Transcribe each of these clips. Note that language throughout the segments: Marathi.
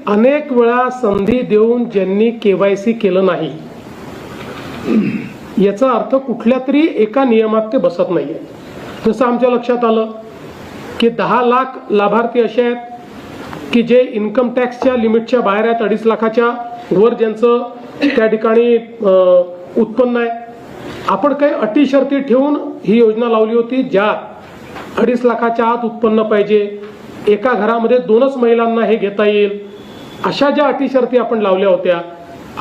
अनेक वेळा संधी देऊन ज्यांनी केवायसी केलं नाही याचा अर्थ कुठल्या तरी एका नियमात ते बसत नाहीये। जसं आमच्या लक्षात आलं की 10 लाख लाभार्थी असे आहेत की जे इन्कम टॅक्सच्या लिमिटच्या बाहेर आहेत, 2.5 लाखाच्या वर ज्यांचं त्या ठिकाणी उत्पन्न आहे। आपण काही अटी शर्ती ठेवून ही योजना लावली होती, ज्यात 2.5 लाखाच्या आत उत्पन्न पाहिजे, एका घरामध्ये 2च महिलांना हे घेता येईल, अशा ज्या अटी शर्ती आपण लावल्या होत्या।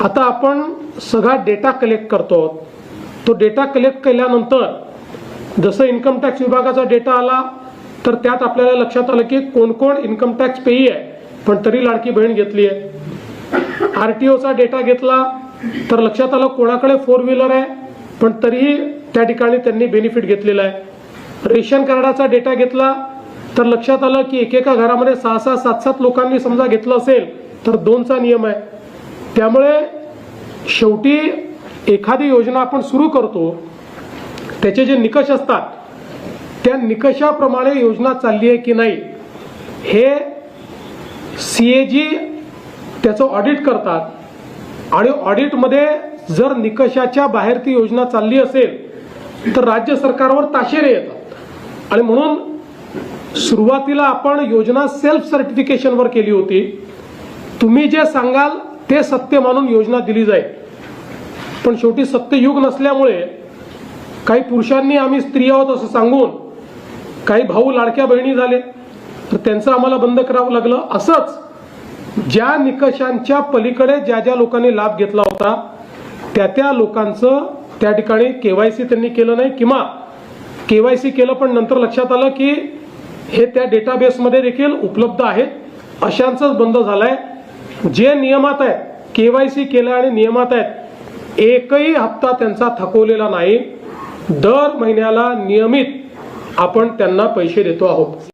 आता आपण सगळा डेटा कलेक्ट करतो। तो डेटा कलेक्ट केल्यानंतर जसं इन्कम टॅक्स विभागाचा डेटा आला तर त्यात आपल्याला लक्षात आलं की कोण कोण इन्कम टॅक्स पेई आहे पण तरी लाडकी बहीण घेतली आहे। आरटीओचा डेटा घेतला तर लक्षात आलं कोणाकडे 4 व्हीलर आहे पण तरीही त्या ठिकाणी त्यांनी बेनिफिट घेतलेला आहे। रेशन कार्डाचा डेटा घेतला तर लक्षात आलं की एकेका घरामध्ये 6-6, 7-7 लोकांनी समजा घेतलं असेल तर 2चा नियम आहे। त्यामुळे शेवटी एखादी योजना आपण सुरू करतो त्याचे जे निकष असतात त्या निकषाप्रमाणे योजना चालली आहे की नाही हे सीएजी त्याचं ऑडिट करतात आणि ऑडिटमध्ये जर निकषाच्या बाहेर ती योजना चालली असेल तर राज्य सरकारवर ताशेरे येतात। आणि म्हणून सुरुवातीला आपण योजना सेल्फ सर्टिफिकेशनवर केली होती। तुम्ही जे सांगाल ते सत्य मानून योजना दिली जाईल, पण शेवटी सत्ययुग नसल्यामुळे काही पुरुषांनी आम्ही स्त्री आहोत असं सांगून काही भाऊ लाडक्या बहिणी झाले तर त्यांचं आम्हाला बंद करावं लागलं। असंच ज्या निकषांच्या पलीकडे ज्या ज्या लोकांनी लाभ घेतला होता त्या लोकांचं त्या ठिकाणी केवायसी त्यांनी केलं नाही किंवा केवायसी केलं पण नंतर लक्षात आलं की हे त्या डेटाबेसमध्ये देखील उपलब्ध आहेत, अशांचंच बंद झालंय। जे नियमात आहेत, केवायसी केलं आणि नियमात आहेत, एकही हप्ता त्यांचा थकवलेला नाही। दर महिन्याला नियमित आपण त्यांना पैसे देतो आहोत।